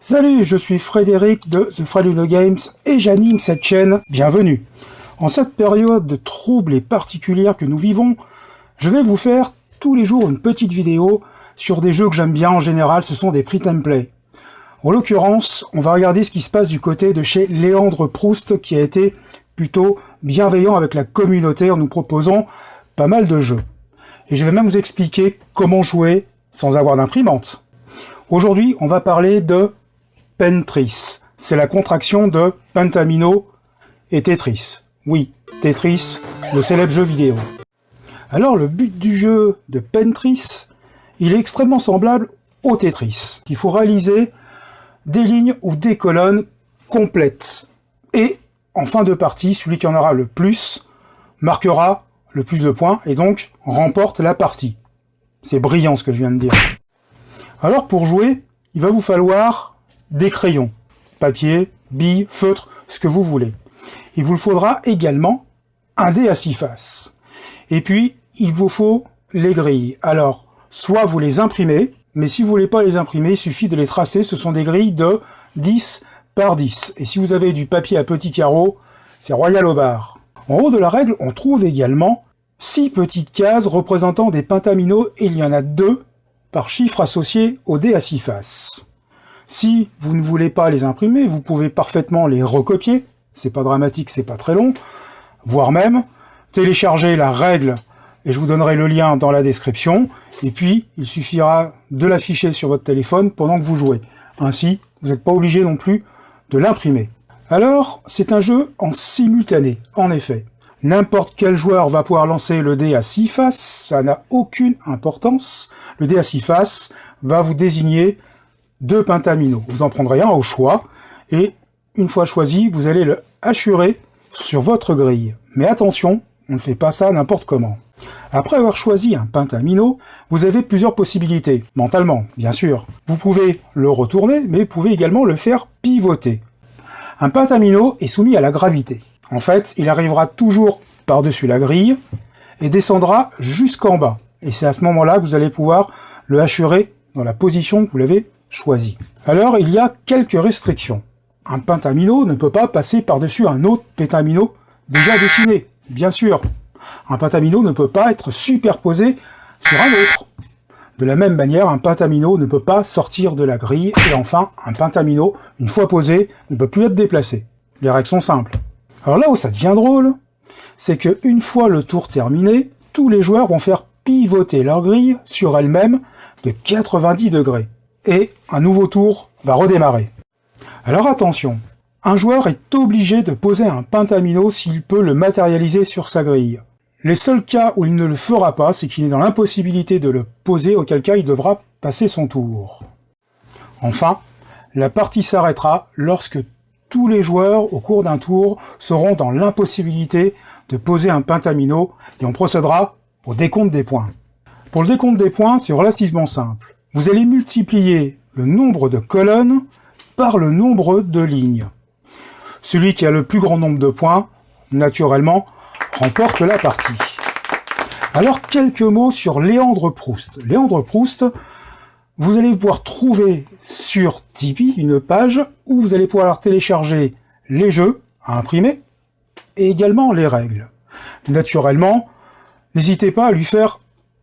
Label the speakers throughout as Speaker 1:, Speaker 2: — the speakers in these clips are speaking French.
Speaker 1: Salut, je suis Frédéric de The Fredullo Games et j'anime cette chaîne. Bienvenue. En cette période trouble et particulière que nous vivons, je vais vous faire tous les jours une petite vidéo sur des jeux que j'aime bien. En général, ce sont des print and play. En l'occurrence, on va regarder ce qui se passe du côté de chez Léandre Proust, qui a été plutôt bienveillant avec la communauté en nous proposant pas mal de jeux. Et je vais même vous expliquer comment jouer sans avoir d'imprimante. Aujourd'hui, on va parler de Pentris. C'est la contraction de Pentamino et Tetris. Oui, Tetris, le célèbre jeu vidéo. Alors, le but du jeu de Pentris, il est extrêmement semblable au Tetris. Il faut réaliser des lignes ou des colonnes complètes. Et, en fin de partie, celui qui en aura le plus marquera le plus de points et donc remporte la partie. C'est brillant ce que je viens de dire. Alors, pour jouer, il va vous falloir des crayons, papier, billes, feutre, ce que vous voulez. Il vous faudra également un dé à 6 faces. Et puis, il vous faut les grilles. Alors, soit vous les imprimez, mais si vous voulez pas les imprimer, il suffit de les tracer. Ce sont des grilles de 10 par 10. Et si vous avez du papier à petits carreaux, c'est royal au bar. En haut de la règle, on trouve également 6 petites cases représentant des pentaminos, et il y en a 2 par chiffre associé au dé à 6 faces. Si vous ne voulez pas les imprimer, vous pouvez parfaitement les recopier, c'est pas dramatique, c'est pas très long, voire même télécharger la règle, et je vous donnerai le lien dans la description, et puis il suffira de l'afficher sur votre téléphone pendant que vous jouez. Ainsi, vous n'êtes pas obligé non plus de l'imprimer. Alors, c'est un jeu en simultané, en effet. N'importe quel joueur va pouvoir lancer le dé à 6 faces, ça n'a aucune importance. Le dé à 6 faces va vous désigner 2 pentaminos. Vous en prendrez un au choix, et une fois choisi, vous allez le hachurer sur votre grille. Mais attention, on ne fait pas ça n'importe comment. Après avoir choisi un pentamino, vous avez plusieurs possibilités, mentalement, bien sûr. Vous pouvez le retourner, mais vous pouvez également le faire pivoter. Un pentamino est soumis à la gravité. En fait, il arrivera toujours par-dessus la grille et descendra jusqu'en bas. Et c'est à ce moment-là que vous allez pouvoir le hachurer dans la position que vous l'avez choisi. Alors, il y a quelques restrictions. Un pentamino ne peut pas passer par-dessus un autre pentamino déjà dessiné, bien sûr. Un pentamino ne peut pas être superposé sur un autre. De la même manière, un pentamino ne peut pas sortir de la grille. Et enfin, un pentamino, une fois posé, ne peut plus être déplacé. Les règles sont simples. Alors là où ça devient drôle, c'est qu'une fois le tour terminé, tous les joueurs vont faire pivoter leur grille sur elle-même de 90 degrés. Et un nouveau tour va redémarrer. Alors attention, un joueur est obligé de poser un pentamino s'il peut le matérialiser sur sa grille. Les seuls cas où il ne le fera pas, c'est qu'il est dans l'impossibilité de le poser, auquel cas il devra passer son tour. Enfin, la partie s'arrêtera lorsque tous les joueurs, au cours d'un tour, seront dans l'impossibilité de poser un pentamino, et on procédera au décompte des points. Pour le décompte des points, c'est relativement simple. Vous allez multiplier le nombre de colonnes par le nombre de lignes. Celui qui a le plus grand nombre de points, naturellement, remporte la partie. Alors, quelques mots sur Léandre Proust. Léandre Proust, vous allez pouvoir trouver sur Tipeee une page où vous allez pouvoir télécharger les jeux à imprimer et également les règles. Naturellement, n'hésitez pas à lui faire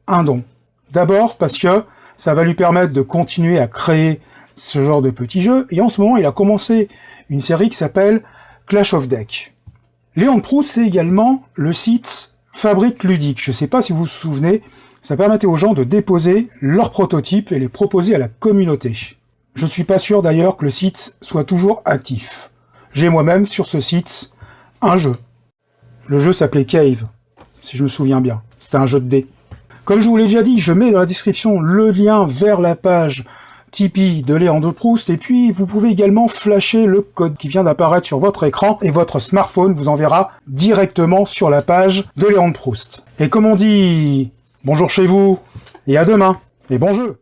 Speaker 1: un don. D'abord parce que ça va lui permettre de continuer à créer ce genre de petits jeux, et en ce moment il a commencé une série qui s'appelle Clash of Deck. Léandre Proust, c'est également le site Fabrique Ludique. Je ne sais pas si vous vous souvenez, ça permettait aux gens de déposer leurs prototypes et les proposer à la communauté. Je ne suis pas sûr d'ailleurs que le site soit toujours actif. J'ai moi-même sur ce site un jeu. Le jeu s'appelait Cave, si je me souviens bien. C'était un jeu de dés. Comme je vous l'ai déjà dit, je mets dans la description le lien vers la page Tipeee de Léandre Proust, et puis vous pouvez également flasher le code qui vient d'apparaître sur votre écran, et votre smartphone vous enverra directement sur la page de Léandre Proust. Et comme on dit, bonjour chez vous, et à demain, et bon jeu!